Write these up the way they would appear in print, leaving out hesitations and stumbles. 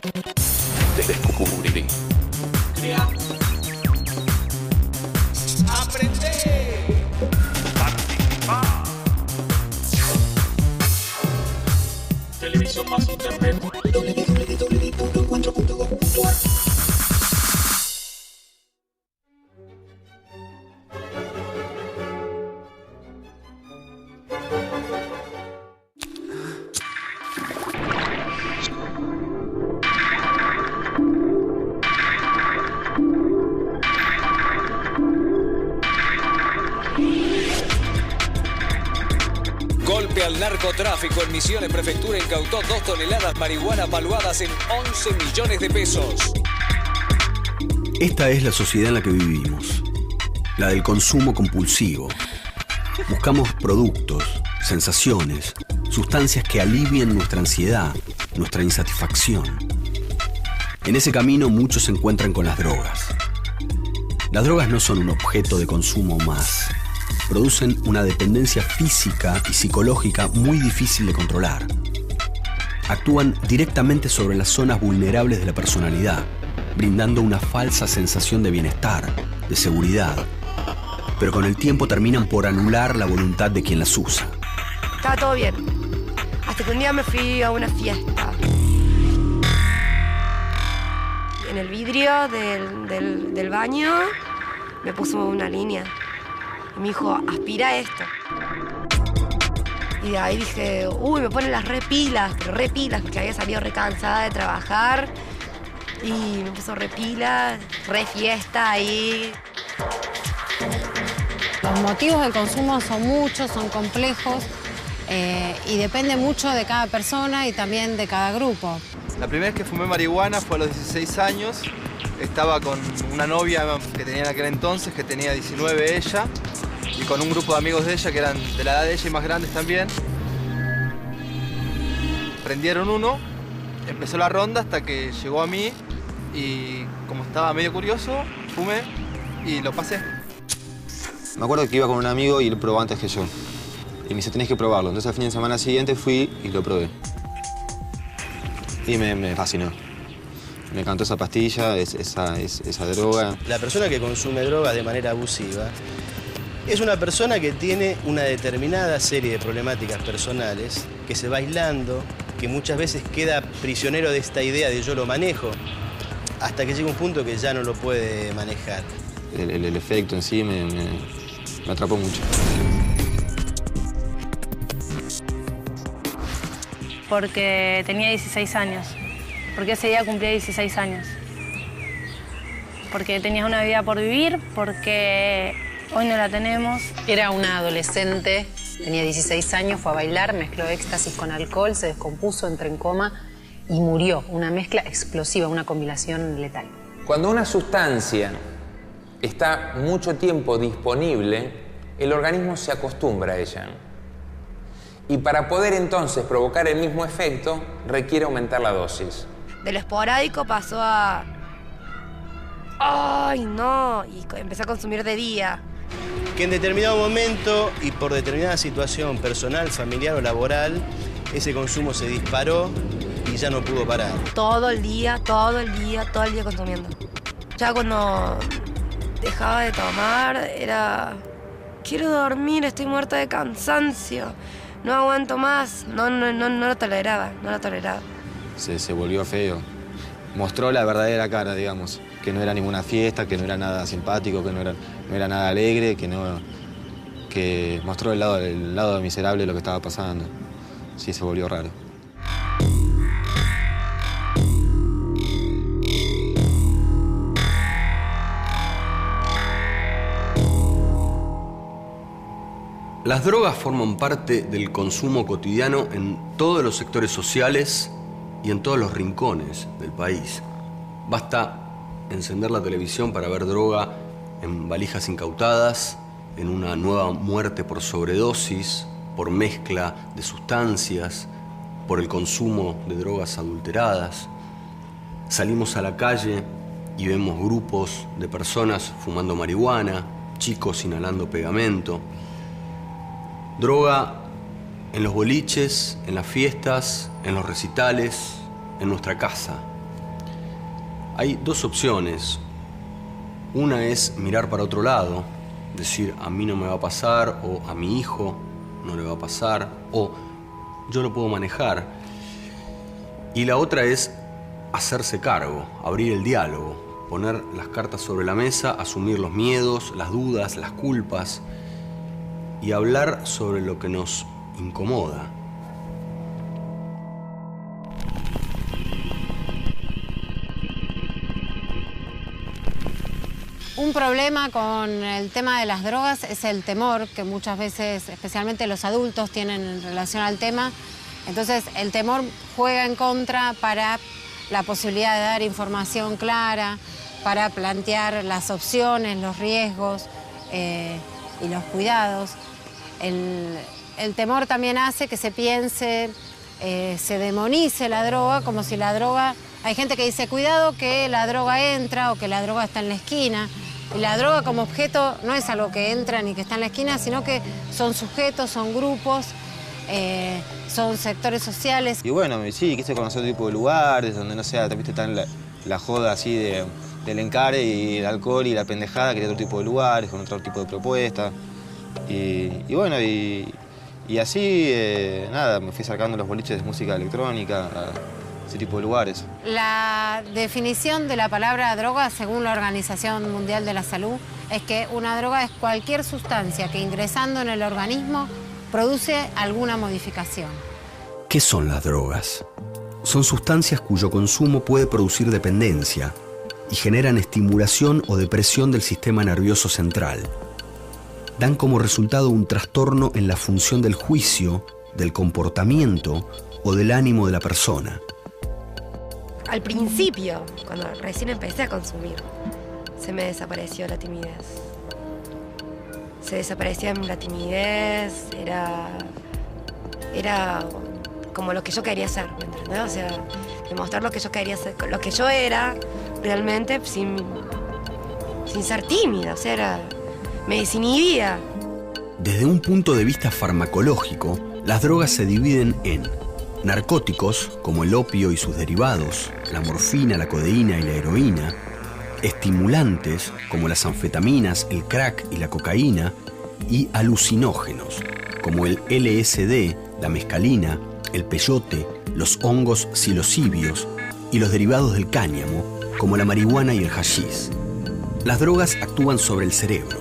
Descubrí. Crea. Aprende. Participar. Televisión más internet. www.encuentro.gov.ar. Golpe al narcotráfico en Misiones. Prefectura incautó 2 toneladas marihuana valuadas en 11 millones de pesos. Esta es la sociedad en la que vivimos, la del consumo compulsivo. Buscamos productos, sensaciones, sustancias que alivien nuestra ansiedad, nuestra insatisfacción. En ese camino muchos se encuentran con las drogas. Las drogas no son un objeto de consumo más. Producen una dependencia física y psicológica muy difícil de controlar. Actúan directamente sobre las zonas vulnerables de la personalidad, brindando una falsa sensación de bienestar, de seguridad. Pero con el tiempo terminan por anular la voluntad de quien las usa. Estaba todo bien. Hasta que un día me fui a una fiesta. En el vidrio del baño me puso una línea. Y me dijo, aspira esto. Y de ahí dije, uy, me ponen las repilas, pero repilas, porque había salido recansada de trabajar. Y me puso repilas, re fiesta ahí. Los motivos del consumo son muchos, son complejos y depende mucho de cada persona y también de cada grupo. La primera vez que fumé marihuana fue a los 16 años. Estaba con una novia que tenía en aquel entonces, que tenía 19 ella, y con un grupo de amigos de ella que eran de la edad de ella y más grandes también. Prendieron uno, empezó la ronda hasta que llegó a mí y como estaba medio curioso, fumé y lo pasé. Me acuerdo que iba con un amigo y él probó antes que yo. Y me dice, tenés que probarlo. Entonces al fin de semana siguiente fui y lo probé. Y me fascinó. Me encantó esa pastilla, esa droga. La persona que consume droga de manera abusiva es una persona que tiene una determinada serie de problemáticas personales, que se va aislando, que muchas veces queda prisionero de esta idea de yo lo manejo, hasta que llega un punto que ya no lo puede manejar. El efecto en sí me atrapó mucho. Porque tenía 16 años. Porque ese día cumplía 16 años. Porque tenías una vida por vivir, porque hoy no la tenemos. Era una adolescente, tenía 16 años, fue a bailar, mezcló éxtasis con alcohol, se descompuso, entró en coma y murió. Una mezcla explosiva, una combinación letal. Cuando una sustancia está mucho tiempo disponible, el organismo se acostumbra a ella. Y para poder entonces provocar el mismo efecto, requiere aumentar la dosis. De lo esporádico pasó a... ¡Ay, no! Y empecé a consumir de día. Que en determinado momento y por determinada situación personal, familiar o laboral, ese consumo se disparó y ya no pudo parar. Todo el día consumiendo. Ya cuando dejaba de tomar era... Quiero dormir, estoy muerta de cansancio. No aguanto más. No lo toleraba, no lo toleraba. Se volvió feo. Mostró la verdadera cara, digamos. Que no era ninguna fiesta, que no era nada simpático, que no era nada alegre, que mostró el lado miserable de lo que estaba pasando. Sí, se volvió raro. Las drogas forman parte del consumo cotidiano en todos los sectores sociales y en todos los rincones del país. Basta encender la televisión para ver droga en valijas incautadas, en una nueva muerte por sobredosis, por mezcla de sustancias, por el consumo de drogas adulteradas. Salimos a la calle y vemos grupos de personas fumando marihuana, chicos inhalando pegamento. Droga en los boliches, en las fiestas, en los recitales, en nuestra casa. Hay dos opciones. Una es mirar para otro lado, decir a mí no me va a pasar, o a mi hijo no le va a pasar, o yo lo puedo manejar. Y la otra es hacerse cargo, abrir el diálogo, poner las cartas sobre la mesa, asumir los miedos, las dudas, las culpas y hablar sobre lo que nos incomoda. Un problema con el tema de las drogas es el temor que muchas veces, especialmente los adultos, tienen en relación al tema. Entonces, el temor juega en contra para la posibilidad de dar información clara, para plantear las opciones, los riesgos y los cuidados. El temor también hace que se piense, se demonice la droga, como si la droga... Hay gente que dice, cuidado que la droga entra o que la droga está en la esquina. Y la droga como objeto no es algo que entra ni que está en la esquina, sino que son sujetos, son grupos, son sectores sociales. Y bueno, sí, quise conocer otro tipo de lugares donde no sea, viste, tan la joda así del encare y el alcohol y la pendejada, quería otro tipo de lugares, con otro tipo de propuestas. Y bueno, y así, nada, me fui sacando los boliches de música electrónica, ese tipo de lugares. La definición de la palabra droga, según la Organización Mundial de la Salud, es que una droga es cualquier sustancia que ingresando en el organismo produce alguna modificación. ¿Qué son las drogas? Son sustancias cuyo consumo puede producir dependencia y generan estimulación o depresión del sistema nervioso central. Dan como resultado un trastorno en la función del juicio, del comportamiento o del ánimo de la persona. Al principio, cuando recién empecé a consumir, se me desapareció la timidez. Se desaparecía la timidez, era como lo que yo quería ser, ¿me entendés? O sea, demostrar lo que yo quería ser, lo que yo era realmente sin ser tímida, o sea, me desinhibía. Desde un punto de vista farmacológico, las drogas se dividen en narcóticos, como el opio y sus derivados, la morfina, la codeína y la heroína, estimulantes, como las anfetaminas, el crack y la cocaína, y alucinógenos, como el LSD, la mescalina, el peyote, los hongos psilocibios y los derivados del cáñamo, como la marihuana y el hachís. Las drogas actúan sobre el cerebro,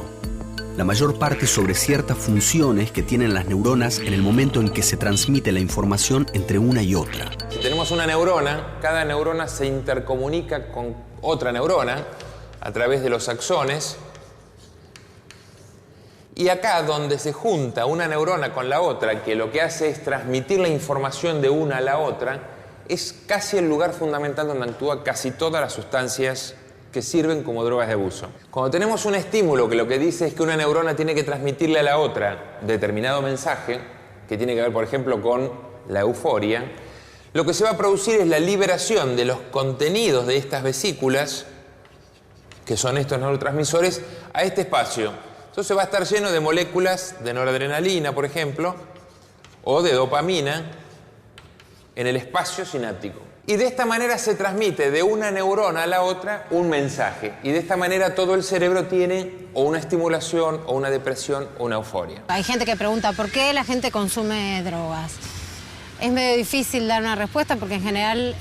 la mayor parte sobre ciertas funciones que tienen las neuronas en el momento en que se transmite la información entre una y otra. Si tenemos una neurona, cada neurona se intercomunica con otra neurona a través de los axones. Y acá donde se junta una neurona con la otra, que lo que hace es transmitir la información de una a la otra, es casi el lugar fundamental donde actúan casi todas las sustancias que sirven como drogas de abuso. Cuando tenemos un estímulo que lo que dice es que una neurona tiene que transmitirle a la otra determinado mensaje, que tiene que ver, por ejemplo, con la euforia, lo que se va a producir es la liberación de los contenidos de estas vesículas, que son estos neurotransmisores, a este espacio. Entonces va a estar lleno de moléculas de noradrenalina, por ejemplo, o de dopamina en el espacio sináptico. Y de esta manera se transmite de una neurona a la otra un mensaje. Y de esta manera todo el cerebro tiene o una estimulación, o una depresión, o una euforia. Hay gente que pregunta, ¿por qué la gente consume drogas? Es medio difícil dar una respuesta porque en general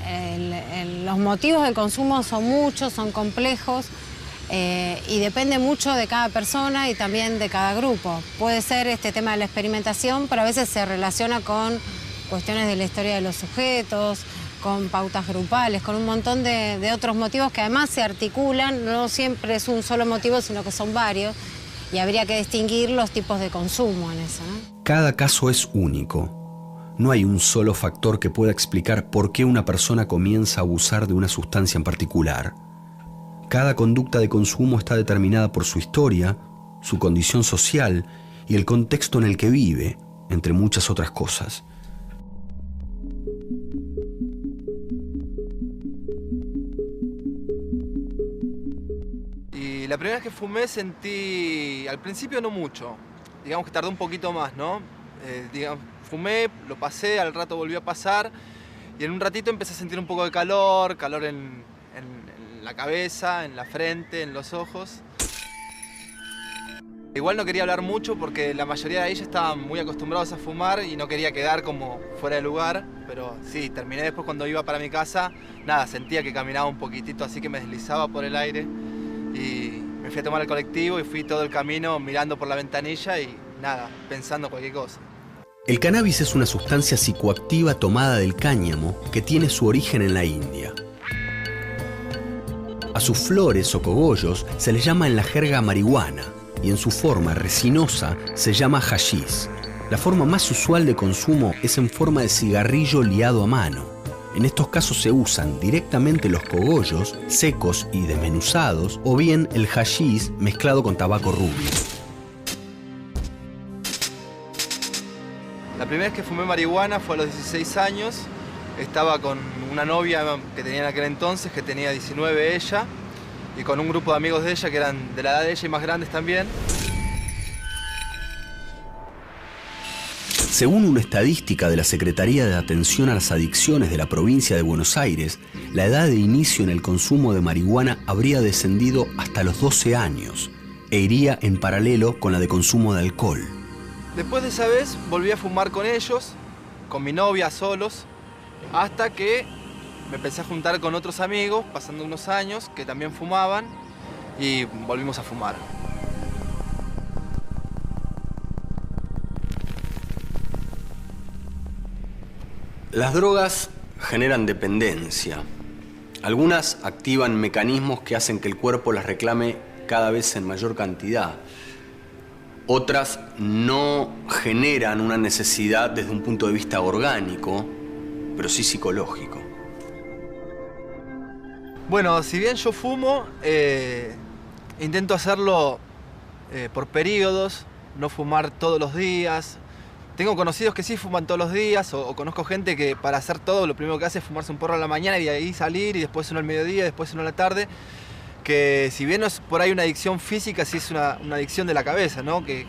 los motivos del consumo son muchos, son complejos y depende mucho de cada persona y también de cada grupo. Puede ser este tema de la experimentación, pero a veces se relaciona con cuestiones de la historia de los sujetos, con pautas grupales, con un montón de otros motivos que además se articulan, no siempre es un solo motivo, sino que son varios, y habría que distinguir los tipos de consumo en eso, ¿no? Cada caso es único. No hay un solo factor que pueda explicar por qué una persona comienza a abusar de una sustancia en particular. Cada conducta de consumo está determinada por su historia, su condición social y el contexto en el que vive, entre muchas otras cosas. Y la primera vez que fumé sentí, al principio no mucho, digamos que tardó un poquito más, ¿no? Fumé, lo pasé, al rato volvió a pasar y en un ratito empecé a sentir un poco de calor en en la cabeza, en la frente, en los ojos. Igual no quería hablar mucho porque la mayoría de ellos estaban muy acostumbrados a fumar y no quería quedar como fuera de lugar, pero sí, terminé después cuando iba para mi casa, nada, sentía que caminaba un poquitito, así que me deslizaba por el aire y me fui a tomar el colectivo y fui todo el camino mirando por la ventanilla y nada, pensando cualquier cosa. El cannabis es una sustancia psicoactiva tomada del cáñamo que tiene su origen en la India. A sus flores o cogollos se les llama en la jerga marihuana y en su forma resinosa se llama hashís. La forma más usual de consumo es en forma de cigarrillo liado a mano. En estos casos se usan directamente los cogollos secos y desmenuzados o bien el hashís mezclado con tabaco rubio. La primera vez que fumé marihuana fue a los 16 años. Estaba con una novia que tenía en aquel entonces, que tenía 19 ella, y con un grupo de amigos de ella que eran de la edad de ella y más grandes también. Según una estadística de la Secretaría de Atención a las Adicciones de la provincia de Buenos Aires, la edad de inicio en el consumo de marihuana habría descendido hasta los 12 años e iría en paralelo con la de consumo de alcohol. Después de esa vez volví a fumar con ellos, con mi novia, solos, hasta que me empecé a juntar con otros amigos, pasando unos años, que también fumaban, y volvimos a fumar. Las drogas generan dependencia. Algunas activan mecanismos que hacen que el cuerpo las reclame cada vez en mayor cantidad. Otras no generan una necesidad desde un punto de vista orgánico, pero sí psicológico. Bueno, si bien yo fumo, intento hacerlo por periodos, no fumar todos los días. Tengo conocidos que sí fuman todos los días, o conozco gente que para hacer todo lo primero que hace es fumarse un porro a la mañana y de ahí salir, y después uno al mediodía, después uno a la tarde. Que si bien no es por ahí una adicción física, sí es una adicción de la cabeza, ¿no? Que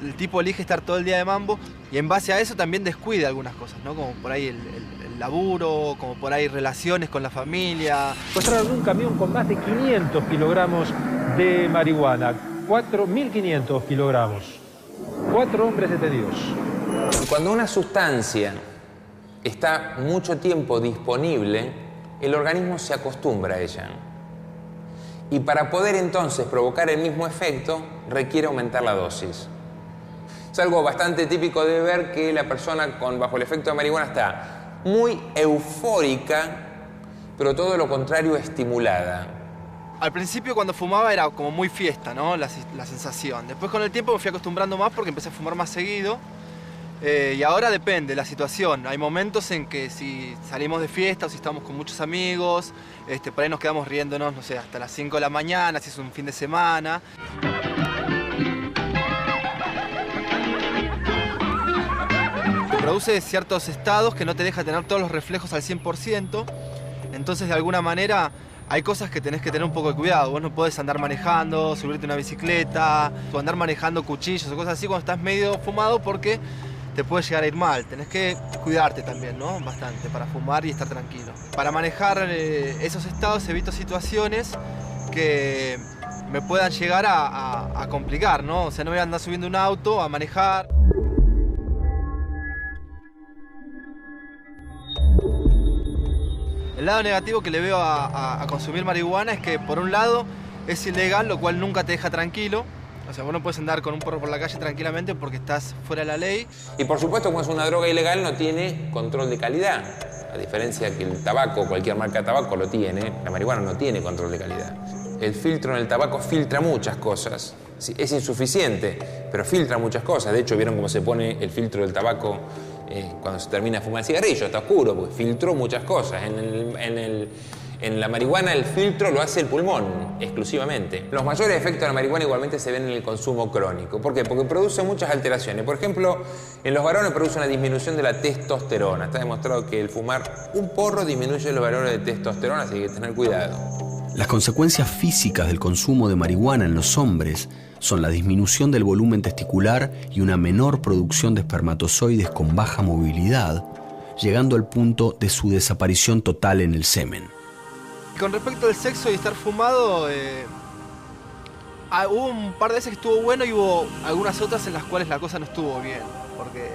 el tipo elige estar todo el día de mambo y en base a eso también descuida algunas cosas, ¿no? Como por ahí el laburo, como por ahí relaciones con la familia. Encontraron un camión con más de 500 kilogramos de marihuana, 4.500 kilogramos, 4 hombres detenidos. Cuando una sustancia está mucho tiempo disponible, el organismo se acostumbra a ella. Y para poder entonces provocar el mismo efecto, requiere aumentar la dosis. Es algo bastante típico de ver que la persona bajo el efecto de marihuana está muy eufórica, pero todo lo contrario, estimulada. Al principio cuando fumaba era como muy fiesta, ¿no? La sensación. Después con el tiempo me fui acostumbrando más porque empecé a fumar más seguido. Y ahora depende de la situación. Hay momentos en que si salimos de fiesta o si estamos con muchos amigos, por ahí nos quedamos riéndonos, no sé, hasta las 5 de la mañana, si es un fin de semana. Te produce ciertos estados que no te deja tener todos los reflejos al 100%. Entonces, de alguna manera, hay cosas que tenés que tener un poco de cuidado. Vos no podés andar manejando, subirte a una bicicleta, o andar manejando cuchillos o cosas así cuando estás medio fumado porque te puede llegar a ir mal. Tenés que cuidarte también, ¿no? Bastante, para fumar y estar tranquilo. Para manejar esos estados evito situaciones que me puedan llegar a complicar, ¿no? O sea, no voy a andar subiendo un auto a manejar. El lado negativo que le veo a consumir marihuana es que, por un lado, es ilegal, lo cual nunca te deja tranquilo. O sea, vos no puedes andar con un porro por la calle tranquilamente porque estás fuera de la ley. Y por supuesto, como es una droga ilegal, no tiene control de calidad. A diferencia que el tabaco, cualquier marca de tabaco lo tiene, la marihuana no tiene control de calidad. El filtro en el tabaco filtra muchas cosas. Es insuficiente, pero filtra muchas cosas. De hecho, ¿vieron cómo se pone el filtro del tabaco cuando se termina de fumar el cigarrillo? Está oscuro, porque filtró muchas cosas. En la marihuana el filtro lo hace el pulmón, exclusivamente. Los mayores efectos de la marihuana igualmente se ven en el consumo crónico. ¿Por qué? Porque produce muchas alteraciones. Por ejemplo, en los varones produce una disminución de la testosterona. Está demostrado que el fumar un porro disminuye los valores de testosterona, así que hay que tener cuidado. Las consecuencias físicas del consumo de marihuana en los hombres son la disminución del volumen testicular y una menor producción de espermatozoides con baja movilidad, llegando al punto de su desaparición total en el semen. con respecto al sexo y estar fumado, hubo un par de veces que estuvo bueno y hubo algunas otras en las cuales la cosa no estuvo bien. Porque,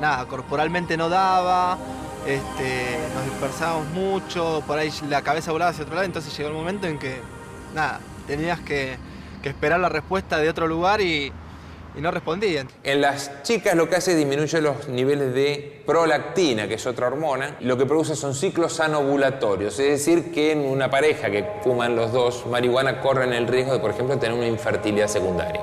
nada, corporalmente no daba, nos dispersábamos mucho, por ahí la cabeza volaba hacia otro lado, entonces llegó el momento en que, nada, tenías que esperar la respuesta de otro lugar y no respondían. En las chicas lo que hace es disminuye los niveles de prolactina, que es otra hormona. Lo que produce son ciclos anovulatorios, es decir, que en una pareja que fuman los dos marihuana corren el riesgo de, por ejemplo, tener una infertilidad secundaria.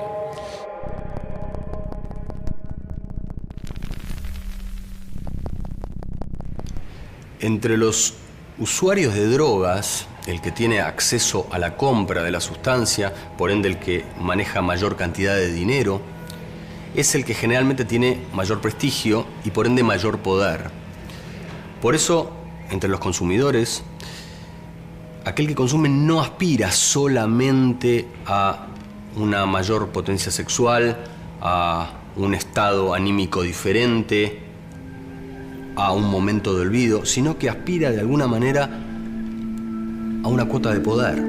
Entre los usuarios de drogas, el que tiene acceso a la compra de la sustancia, por ende el que maneja mayor cantidad de dinero, es el que generalmente tiene mayor prestigio y por ende mayor poder. Por eso, entre los consumidores, aquel que consume no aspira solamente a una mayor potencia sexual, a un estado anímico diferente, a un momento de olvido, sino que aspira de alguna manera a una cuota de poder.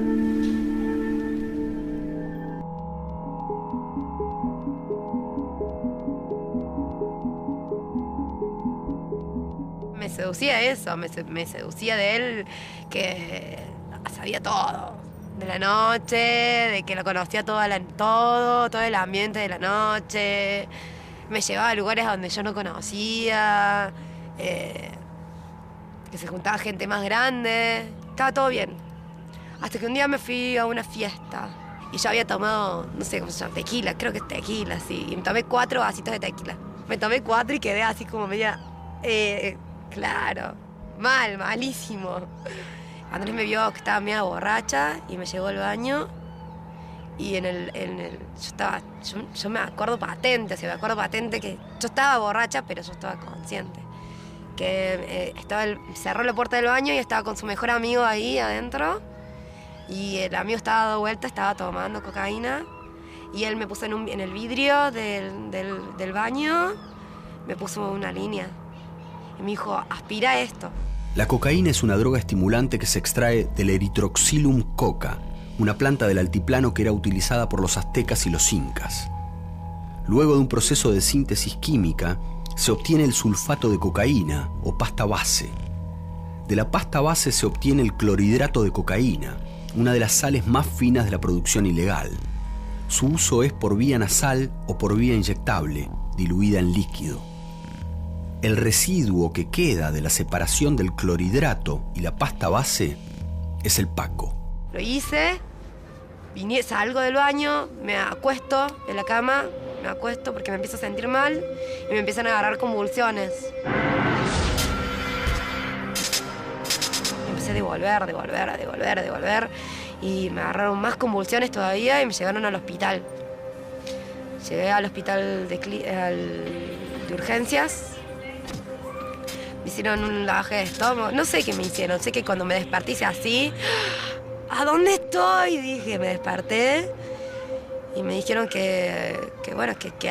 Me seducía eso, me seducía de él que sabía todo. De la noche, de que lo conocía todo el ambiente de la noche. Me llevaba a lugares donde yo no conocía. Que se juntaba gente más grande, estaba todo bien. Hasta que un día me fui a una fiesta y yo había tomado, no sé cómo se llama, tequila, creo que es tequila, sí. Y me tomé 4 vasitos de tequila. Me tomé 4 y quedé así como media, claro, malísimo. Andrés me vio que estaba media borracha y me llevó al baño. Y yo me acuerdo patente, que yo estaba borracha, pero yo estaba consciente. Que cerró la puerta del baño y estaba con su mejor amigo ahí adentro. Y el amigo estaba dado vuelta, estaba tomando cocaína. Y él me puso en el vidrio del baño, me puso una línea. Y me dijo, aspira esto. La cocaína es una droga estimulante que se extrae del Erythrocilum coca, una planta del altiplano que era utilizada por los aztecas y los incas. Luego de un proceso de síntesis química, se obtiene el sulfato de cocaína o pasta base. De la pasta base se obtiene el clorhidrato de cocaína, una de las sales más finas de la producción ilegal. Su uso es por vía nasal o por vía inyectable, diluida en líquido. El residuo que queda de la separación del clorhidrato y la pasta base es el paco. Lo hice, salgo del baño, me acuesto en la cama, porque me empiezo a sentir mal y me empiezan a agarrar convulsiones. Empecé a devolver y me agarraron más convulsiones todavía y me llevaron al hospital. Llegué al hospital de urgencias, me hicieron un lavaje de estómago, no sé qué me hicieron, sé que cuando me desperté hice así, ¿a dónde estoy? Dije, me desperté. Y me dijeron que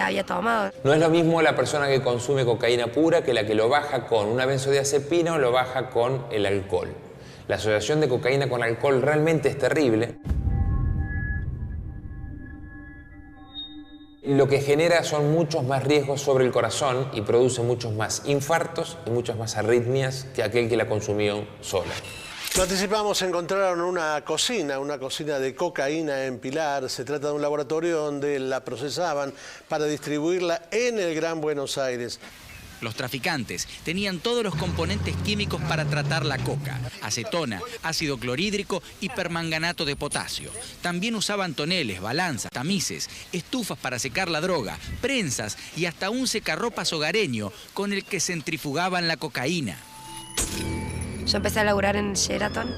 había tomado. No es lo mismo la persona que consume cocaína pura que la que lo baja con una benzodiazepina o lo baja con el alcohol. La asociación de cocaína con alcohol realmente es terrible. Lo que genera son muchos más riesgos sobre el corazón y produce muchos más infartos y muchas más arritmias que aquel que la consumió sola. Lo anticipamos, encontraron una cocina de cocaína en Pilar. Se trata de un laboratorio donde la procesaban para distribuirla en el Gran Buenos Aires. Los traficantes tenían todos los componentes químicos para tratar la coca: acetona, ácido clorhídrico y permanganato de potasio. También usaban toneles, balanzas, tamices, estufas para secar la droga, prensas y hasta un secarropas hogareño con el que centrifugaban la cocaína. Yo empecé a laburar en Sheraton.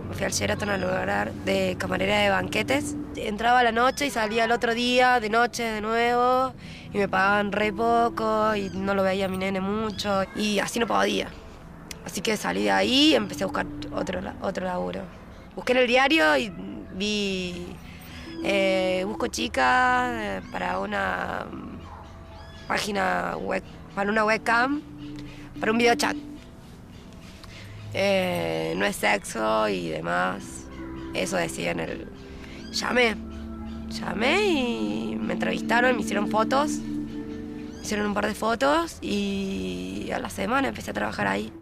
Me fui al Sheraton a laburar de camarera de banquetes. Entraba a la noche y salía el otro día, de noche de nuevo. Y me pagaban re poco y no lo veía a mi nene mucho. Y así no podía. Así que salí de ahí y empecé a buscar otro laburo. Busqué en el diario y vi... busco chicas para una página web, para una webcam, para un videochat. no es sexo y demás. Eso decía en el... Llamé y me entrevistaron, me hicieron fotos. Me hicieron un par de fotos y a la semana empecé a trabajar ahí.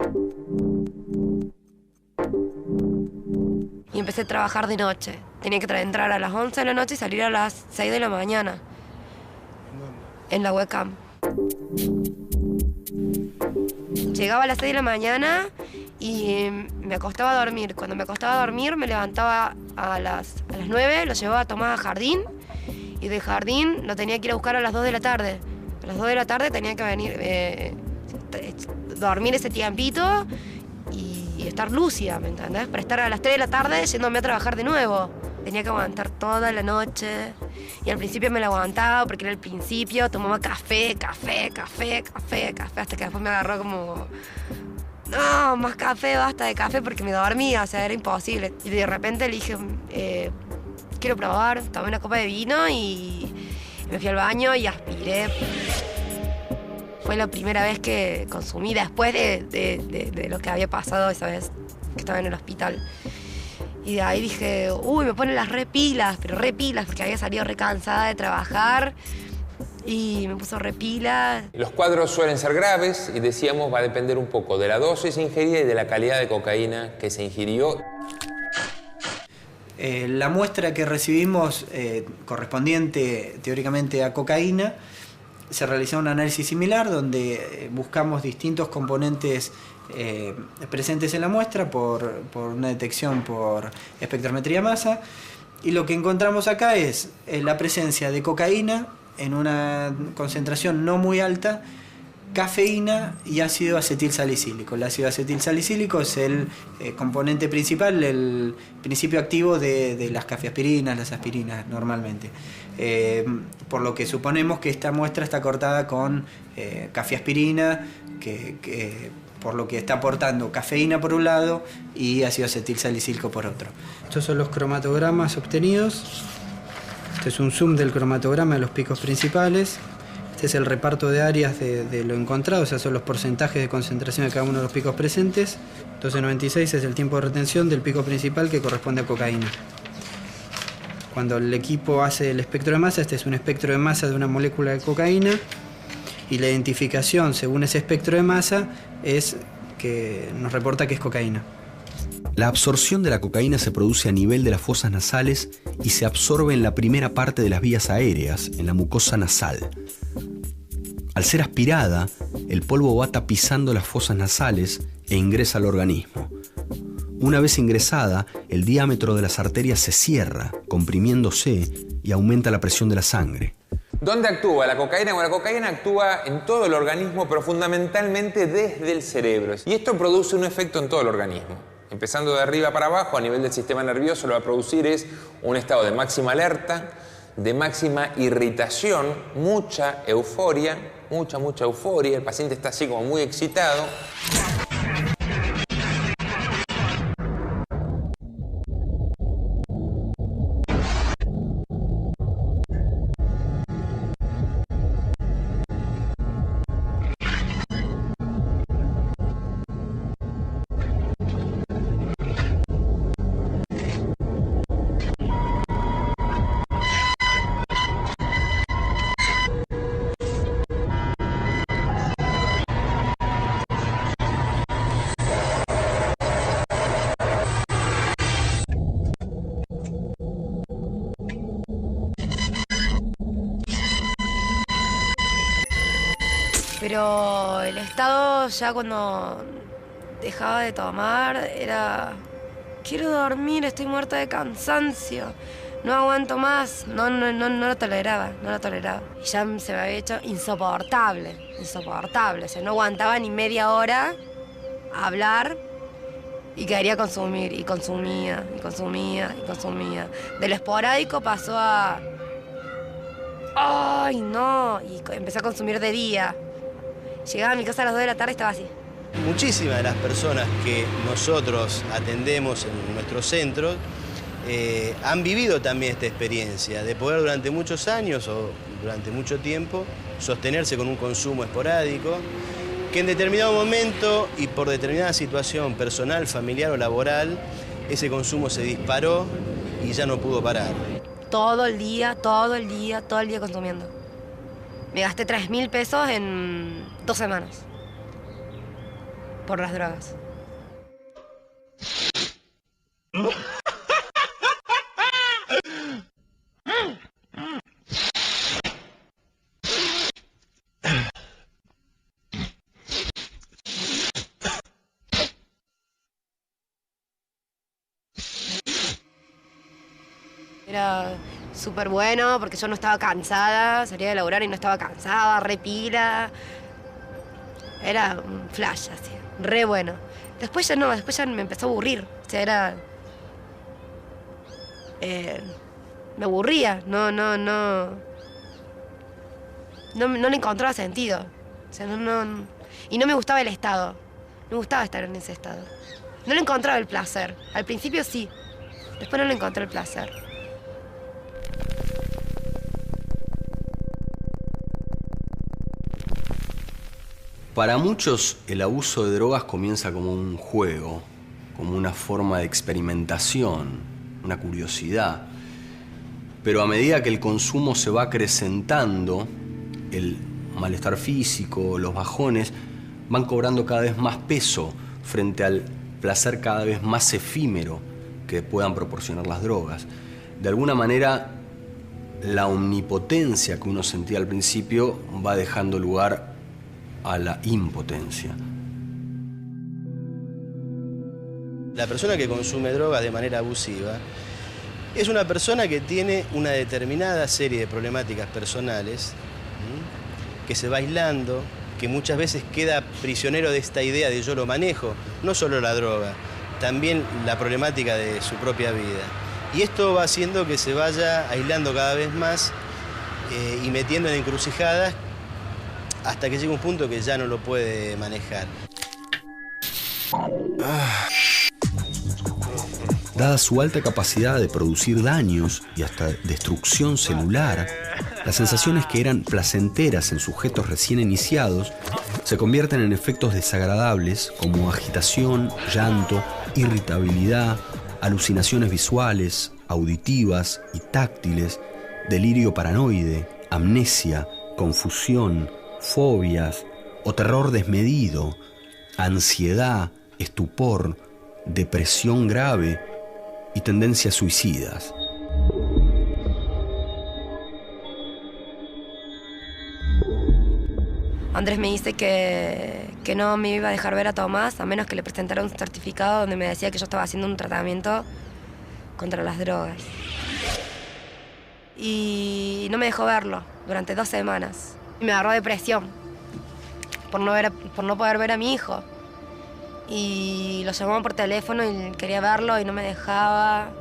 Y empecé a trabajar de noche. Tenía que entrar a las 11 de la noche y salir a las 6 de la mañana. En la webcam. Llegaba a las 6 de la mañana y me acostaba a dormir. Cuando me acostaba a dormir me levantaba a las 9, lo llevaba a tomar a jardín y del jardín lo tenía que ir a buscar a las 2 de la tarde. A las 2 de la tarde tenía que venir, dormir ese tiempito y estar lúcida, ¿me entendés? Para estar a las 3 de la tarde yéndome a trabajar de nuevo. Tenía que aguantar toda la noche y al principio me la aguantaba porque era el principio, tomaba café, hasta que después me agarró como... No, más café, basta de café porque me dormía, o sea, era imposible. Y de repente le dije, quiero probar, tomé una copa de vino y me fui al baño y aspiré. Fue la primera vez que consumí después de lo que había pasado esa vez que estaba en el hospital. Y de ahí dije, uy, me ponen las repilas, pero repilas, porque había salido recansada de trabajar y me puso repilas. Los cuadros suelen ser graves y decíamos va a depender un poco de la dosis ingerida y de la calidad de cocaína que se ingirió. La muestra que recibimos correspondiente teóricamente a cocaína, se realizó un análisis similar donde buscamos distintos componentes presentes en la muestra por una detección por espectrometría masa, y lo que encontramos acá es la presencia de cocaína en una concentración no muy alta, cafeína y ácido acetilsalicílico. El ácido acetilsalicílico es el componente principal, el principio activo de las cafeaspirinas, las aspirinas normalmente. Por lo que suponemos que esta muestra está cortada con cafeaspirina, por lo que está aportando cafeína por un lado y ácido acetilsalicílico por otro. Estos son los cromatogramas obtenidos. Este es un zoom del cromatograma de los picos principales. Este es el reparto de áreas de lo encontrado, o sea, son los porcentajes de concentración de cada uno de los picos presentes. 1296 es el tiempo de retención del pico principal que corresponde a cocaína. Cuando el equipo hace el espectro de masa, este es un espectro de masa de una molécula de cocaína, y la identificación según ese espectro de masa es que nos reporta que es cocaína. La absorción de la cocaína se produce a nivel de las fosas nasales y se absorbe en la primera parte de las vías aéreas, en la mucosa nasal. Al ser aspirada, el polvo va tapizando las fosas nasales e ingresa al organismo. Una vez ingresada, el diámetro de las arterias se cierra, comprimiéndose, y aumenta la presión de la sangre. ¿Dónde actúa la cocaína? Bueno, la cocaína actúa en todo el organismo, pero fundamentalmente desde el cerebro. Y esto produce un efecto en todo el organismo. Empezando de arriba para abajo, a nivel del sistema nervioso, lo que va a producir es un estado de máxima alerta, de máxima irritación, mucha euforia, mucha euforia. El paciente está así como muy excitado. Pero el estado ya cuando dejaba de tomar era... Quiero dormir, estoy muerta de cansancio. No aguanto más. No lo toleraba. Y ya se me había hecho insoportable. O sea, no aguantaba ni media hora a hablar y quería consumir. Y consumía. De lo esporádico pasó a... ¡Ay, no! Y empecé a consumir de día. Llegaba a mi casa a las 2 de la tarde y estaba así. Muchísimas de las personas que nosotros atendemos en nuestros centros han vivido también esta experiencia de poder durante muchos años o durante mucho tiempo sostenerse con un consumo esporádico que en determinado momento y por determinada situación personal, familiar o laboral, ese consumo se disparó y ya no pudo parar. Todo el día consumiendo. Me gasté 3.000 pesos en 2 semanas. Por las drogas. Era súper bueno porque yo no estaba cansada, salía de laburar y no estaba cansada, re pila. Era un flash así, re bueno. Después ya no, después ya me empezó a aburrir. O sea, era... me aburría, no le encontraba sentido. O sea, y no me gustaba el estado. No me gustaba estar en ese estado. No le encontraba el placer. Al principio sí, después no le encontré el placer. Para muchos, el abuso de drogas comienza como un juego, como una forma de experimentación, una curiosidad. Pero a medida que el consumo se va acrecentando, el malestar físico, los bajones, van cobrando cada vez más peso frente al placer cada vez más efímero que puedan proporcionar las drogas. De alguna manera, la omnipotencia que uno sentía al principio va dejando lugar a la impotencia. La persona que consume drogas de manera abusiva es una persona que tiene una determinada serie de problemáticas personales, que se va aislando, que muchas veces queda prisionero de esta idea de yo lo manejo, no solo la droga, también la problemática de su propia vida. Y esto va haciendo que se vaya aislando cada vez más y metiendo en encrucijadas hasta que llega un punto que ya no lo puede manejar. Dada su alta capacidad de producir daños y hasta destrucción celular, las sensaciones que eran placenteras en sujetos recién iniciados se convierten en efectos desagradables como agitación, llanto, irritabilidad, alucinaciones visuales, auditivas y táctiles, delirio paranoide, amnesia, confusión, fobias o terror desmedido, ansiedad, estupor, depresión grave y tendencias suicidas. Andrés me dice que no me iba a dejar ver a Tomás a menos que le presentara un certificado donde me decía que yo estaba haciendo un tratamiento contra las drogas. Y no me dejó verlo durante 2 semanas. Y me agarró depresión por no poder ver a mi hijo. Y lo llamaba por teléfono y quería verlo y no me dejaba.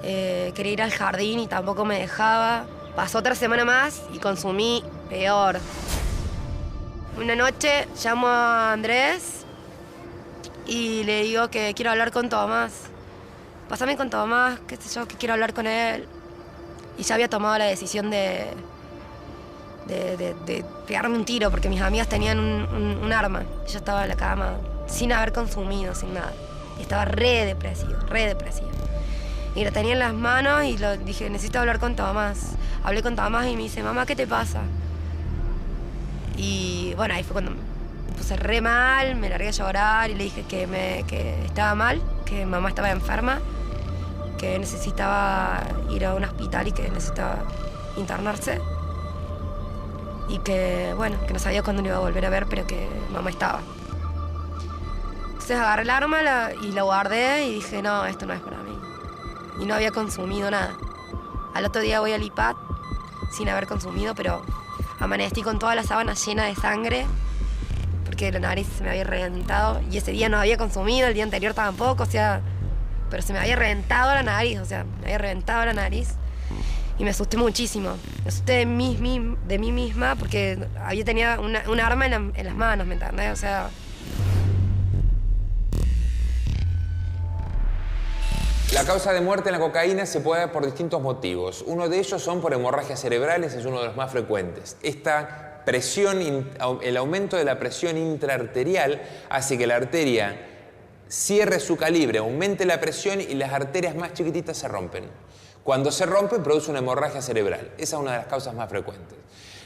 Quería ir al jardín y tampoco me dejaba. Pasó otra semana más y consumí peor. Una noche llamo a Andrés y le digo que quiero hablar con Tomás. Pásame con Tomás, qué sé yo, que quiero hablar con él. Y ya había tomado la decisión de pegarme un tiro porque mis amigas tenían un arma. Y yo estaba en la cama sin haber consumido, sin nada. Y estaba re depresiva. Y lo tenía en las manos y dije, necesito hablar con Tomás. Hablé con Tomás y me dice, mamá, ¿qué te pasa? Y bueno, ahí fue cuando me puse re mal, me largué a llorar y le dije que estaba mal, que mamá estaba enferma, que necesitaba ir a un hospital y que necesitaba internarse. Y que, bueno, que no sabía cuándo lo iba a volver a ver, pero que mamá estaba. Entonces agarré el arma y la guardé y dije, no, esto no es para mí. Y no había consumido nada. Al otro día voy al IPAT sin haber consumido, pero amanecí con toda la sábana llena de sangre porque la nariz se me había reventado y ese día no había consumido, el día anterior tampoco, o sea, pero se me había reventado la nariz, y me asusté muchísimo. Me asusté de mí misma porque tenía un arma en las manos, ¿me entendés? O sea... La causa de muerte en la cocaína se puede dar por distintos motivos. Uno de ellos son por hemorragias cerebrales, es uno de los más frecuentes. Esta el aumento de la presión intraarterial hace que la arteria cierre su calibre, aumente la presión y las arterias más chiquititas se rompen. Cuando se rompen, produce una hemorragia cerebral. Esa es una de las causas más frecuentes.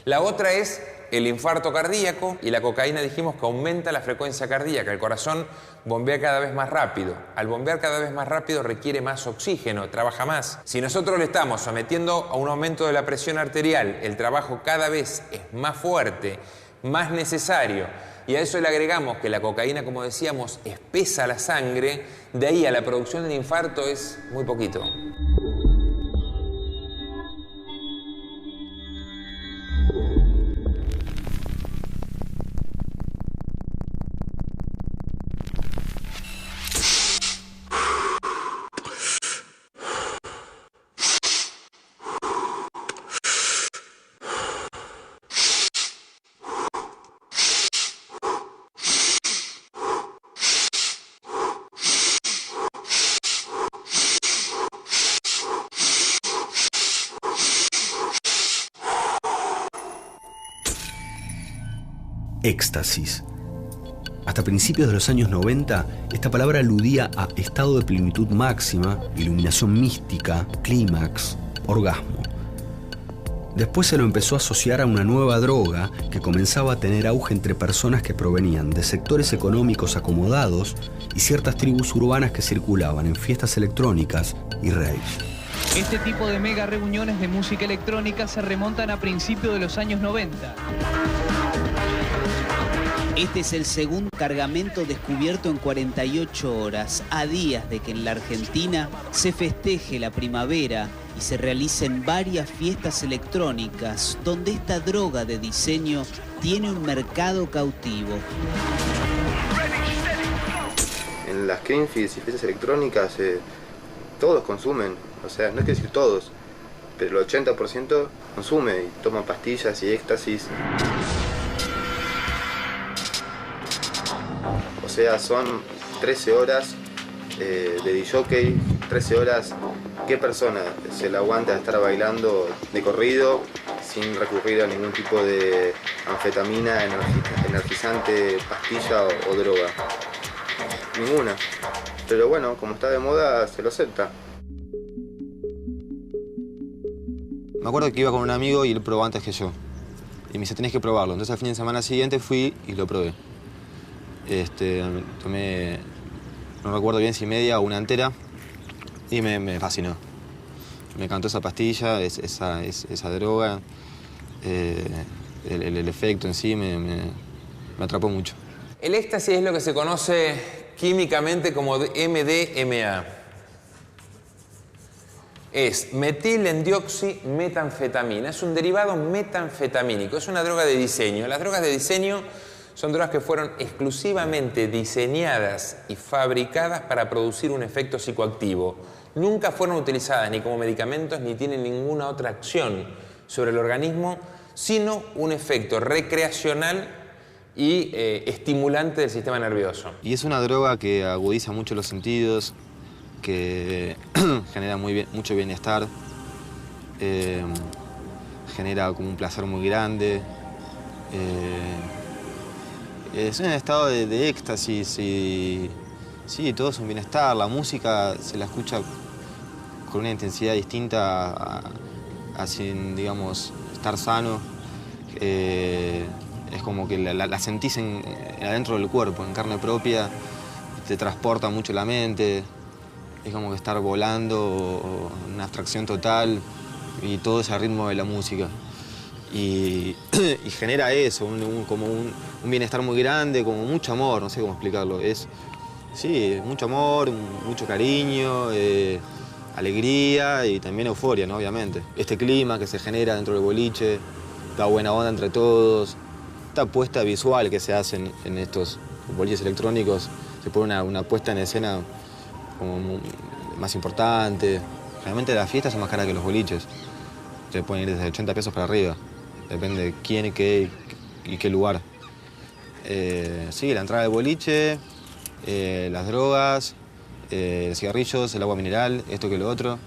La otra es el infarto cardíaco, y la cocaína dijimos que aumenta la frecuencia cardíaca. El corazón bombea cada vez más rápido. Al bombear cada vez más rápido requiere más oxígeno, trabaja más. Si nosotros le estamos sometiendo a un aumento de la presión arterial, el trabajo cada vez es más fuerte, más necesario, y a eso le agregamos que la cocaína, como decíamos, espesa la sangre, de ahí a la producción del infarto es muy poquito. Éxtasis. Hasta principios de los años 90, esta palabra aludía a estado de plenitud máxima, iluminación mística, clímax, orgasmo. Después se lo empezó a asociar a una nueva droga que comenzaba a tener auge entre personas que provenían de sectores económicos acomodados y ciertas tribus urbanas que circulaban en fiestas electrónicas y raves. Este tipo de mega reuniones de música electrónica se remontan a principios de los años 90. Este es el segundo cargamento descubierto en 48 horas, a días de que en la Argentina se festeje la primavera y se realicen varias fiestas electrónicas donde esta droga de diseño tiene un mercado cautivo. En las Creamfields y fiestas electrónicas todos consumen, o sea, no es que decir todos, pero el 80% consume y toma pastillas y éxtasis. O sea, son 13 horas de disjockey, 13 horas. ¿Qué persona se la aguanta de estar bailando de corrido sin recurrir a ningún tipo de anfetamina, energizante, pastilla o droga? Ninguna. Pero bueno, como está de moda, se lo acepta. Me acuerdo que iba con un amigo y él probó antes que yo. Y me dice, tenés que probarlo. Entonces al fin de semana siguiente fui y lo probé. Tomé, no recuerdo bien si media o una entera, y me fascinó. Me encantó esa pastilla, esa droga, el efecto en sí me atrapó mucho. El éxtasis es lo que se conoce químicamente como MDMA. Es metilendioximetanfetamina, es un derivado metanfetamínico, es una droga de diseño. Las drogas de diseño son drogas que fueron exclusivamente diseñadas y fabricadas para producir un efecto psicoactivo. Nunca fueron utilizadas ni como medicamentos ni tienen ninguna otra acción sobre el organismo, sino un efecto recreacional y estimulante del sistema nervioso. Y es una droga que agudiza mucho los sentidos, que genera mucho bienestar, genera como un placer muy grande. Es un estado de éxtasis y sí, todo es un bienestar. La música se la escucha con una intensidad distinta a sin, digamos, estar sano. Es como que la sentís adentro del cuerpo, en carne propia, te transporta mucho la mente. Es como que estar volando, una abstracción total, y todo ese ritmo de la música. Y genera eso, como un bienestar muy grande, como mucho amor, no sé cómo explicarlo. Sí, mucho amor, mucho cariño, alegría y también euforia, ¿no? Obviamente. Este clima que se genera dentro del boliche, la buena onda entre todos, esta puesta visual que se hace en estos boliches electrónicos, se pone una puesta en escena como más importante. Realmente las fiestas son más caras que los boliches. Se pueden ir desde 80 pesos para arriba. Depende de quién, qué y qué lugar. Sí, la entrada del boliche, las drogas, los cigarrillos, el agua mineral, esto que lo otro.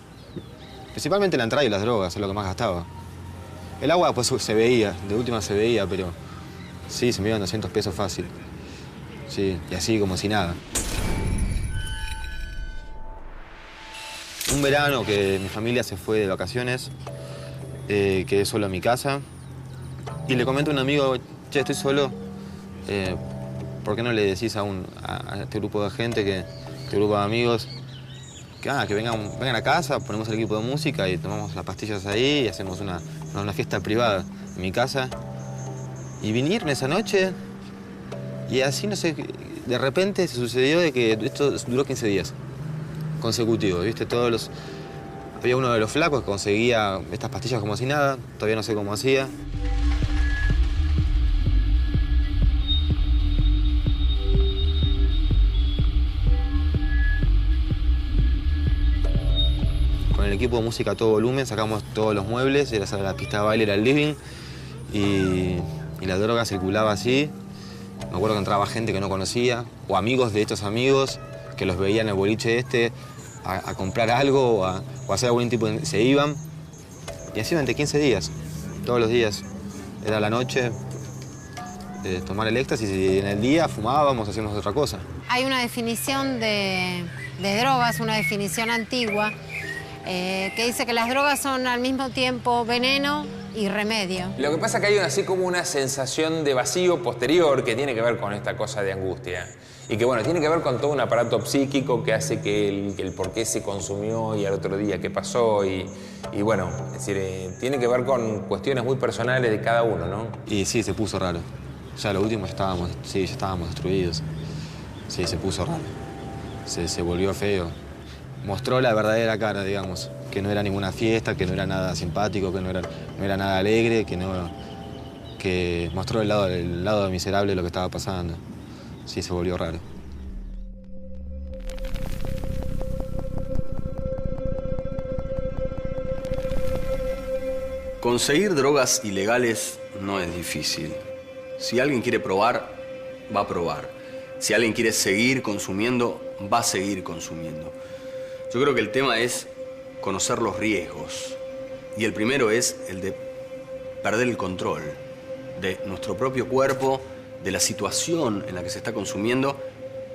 Principalmente la entrada y las drogas, es lo que más gastaba. El agua pues se veía, de última se veía, pero sí, se me iban 200 pesos fácil. Sí, y así como si nada. Un verano que mi familia se fue de vacaciones, quedé solo en mi casa y le comento a un amigo, che, estoy solo, ¿por qué no le decís a este grupo de gente, este grupo de amigos, que vengan a casa, ponemos el equipo de música y tomamos las pastillas ahí y hacemos una fiesta privada en mi casa? Y vinieron esa noche y así, no sé, de repente se sucedió de que esto duró 15 días consecutivos, ¿viste? Había uno de los flacos que conseguía estas pastillas como si nada, todavía no sé cómo hacía. Con el equipo de música a todo volumen sacamos todos los muebles, era la pista de baile, era el living, y la droga circulaba así. Me acuerdo que entraba gente que no conocía, o amigos de estos amigos, que los veían en el boliche a comprar algo o a hacer algún tipo de... Se iban. Y así durante 15 días, todos los días. Era la noche, tomar el éxtasis, y en el día fumábamos, hacíamos otra cosa. Hay una definición de drogas, una definición antigua, que dice que las drogas son al mismo tiempo veneno y remedio. Lo que pasa es que hay así como una sensación de vacío posterior que tiene que ver con esta cosa de angustia. Y que, bueno, tiene que ver con todo un aparato psíquico que hace que el por qué se consumió y al otro día qué pasó. Y bueno, es decir, tiene que ver con cuestiones muy personales de cada uno, ¿no? Y sí, se puso raro. Ya lo último ya estábamos destruidos. Sí, se puso raro. Se volvió feo. Mostró la verdadera cara, digamos. Que no era ninguna fiesta, que no era nada simpático, que no era nada alegre, que mostró el lado miserable de lo que estaba pasando. Sí, se volvió raro. Conseguir drogas ilegales no es difícil. Si alguien quiere probar, va a probar. Si alguien quiere seguir consumiendo, va a seguir consumiendo. Yo creo que el tema es conocer los riesgos. Y el primero es el de perder el control de nuestro propio cuerpo, de la situación en la que se está consumiendo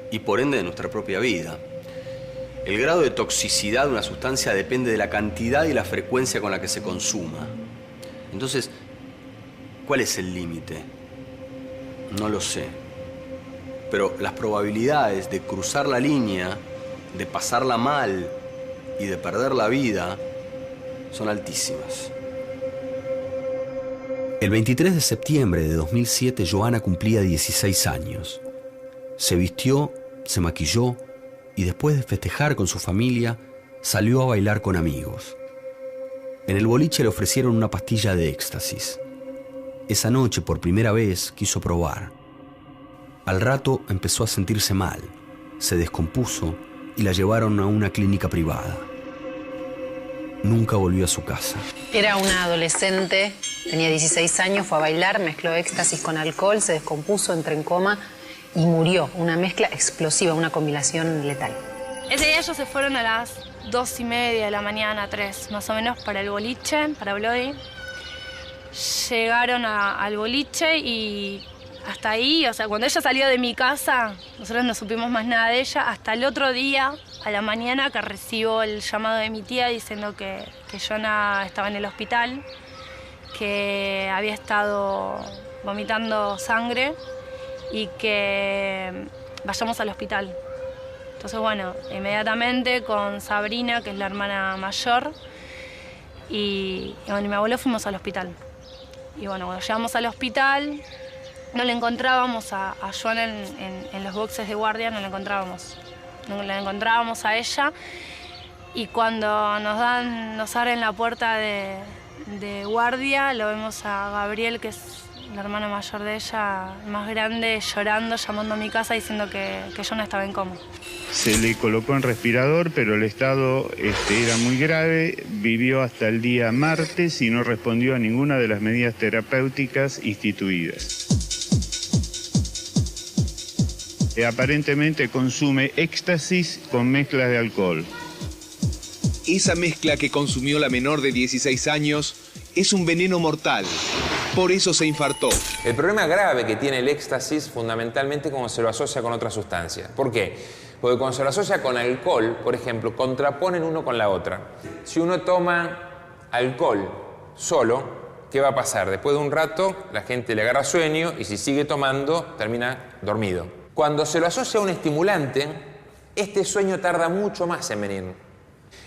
y por ende de nuestra propia vida. El grado de toxicidad de una sustancia depende de la cantidad y la frecuencia con la que se consuma. Entonces, ¿cuál es el límite? No lo sé. Pero las probabilidades de cruzar la línea, de pasarla mal y de perder la vida son altísimas. El 23 de septiembre de 2007, Joana cumplía 16 años. Se vistió, se maquilló y después de festejar con su familia, salió a bailar con amigos. En el boliche le ofrecieron una pastilla de éxtasis. Esa noche, por primera vez, quiso probar. Al rato empezó a sentirse mal, se descompuso y la llevaron a una clínica privada. Nunca volvió a su casa. Era una adolescente, tenía 16 años, fue a bailar, mezcló éxtasis con alcohol, se descompuso, entró en coma y murió. Una mezcla explosiva, una combinación letal. Ese día ellos se fueron a las 2:30 de la mañana, 3, más o menos, para el boliche, para Bloody. Llegaron al boliche y hasta ahí, o sea, cuando ella salió de mi casa, nosotros no supimos más nada de ella, hasta el otro día, a la mañana, que recibo el llamado de mi tía diciendo que Joana estaba en el hospital, que había estado vomitando sangre y que vayamos al hospital. Entonces, bueno, inmediatamente con Sabrina, que es la hermana mayor, y mi abuelo fuimos al hospital. Y bueno, cuando llegamos al hospital, no le encontrábamos a Joana en los boxes de guardia, no la encontrábamos. No la encontrábamos a ella. Y cuando nos abren la puerta de guardia, lo vemos a Gabriel, que es la hermana mayor de ella, más grande, llorando, llamando a mi casa diciendo que Joana estaba en coma. Se le colocó en respirador, pero el estado era muy grave. Vivió hasta el día martes y no respondió a ninguna de las medidas terapéuticas instituidas. Aparentemente consume éxtasis con mezclas de alcohol. Esa mezcla que consumió la menor de 16 años es un veneno mortal. Por eso se infartó. El problema grave que tiene el éxtasis fundamentalmente cuando se lo asocia con otra sustancia. ¿Por qué? Porque cuando se lo asocia con alcohol, por ejemplo, contraponen uno con la otra. Si uno toma alcohol solo, ¿qué va a pasar? Después de un rato, la gente le agarra sueño y si sigue tomando, termina dormido. Cuando se lo asocia a un estimulante, este sueño tarda mucho más en venir.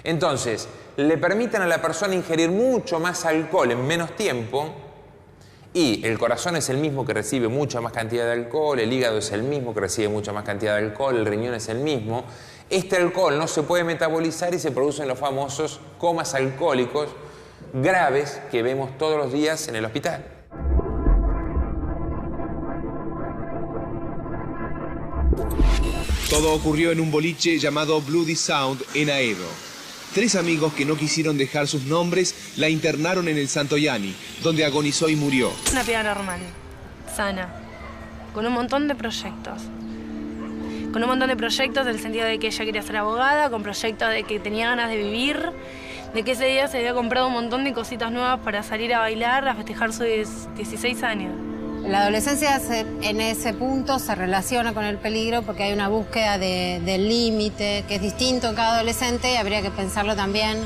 Entonces, le permiten a la persona ingerir mucho más alcohol en menos tiempo y el corazón es el mismo que recibe mucha más cantidad de alcohol, el hígado es el mismo que recibe mucha más cantidad de alcohol, el riñón es el mismo. Este alcohol no se puede metabolizar y se producen los famosos comas alcohólicos graves que vemos todos los días en el hospital. Todo ocurrió en un boliche llamado Bloody Sound en Aedo. 3 amigos que no quisieron dejar sus nombres la internaron en el Santoyani, donde agonizó y murió. Una piba normal, sana, con un montón de proyectos. Con un montón de proyectos en el sentido de que ella quería ser abogada, con proyectos de que tenía ganas de vivir, de que ese día se había comprado un montón de cositas nuevas para salir a bailar, a festejar sus 16 años. La adolescencia en ese punto se relaciona con el peligro porque hay una búsqueda del límite que es distinto en cada adolescente y habría que pensarlo también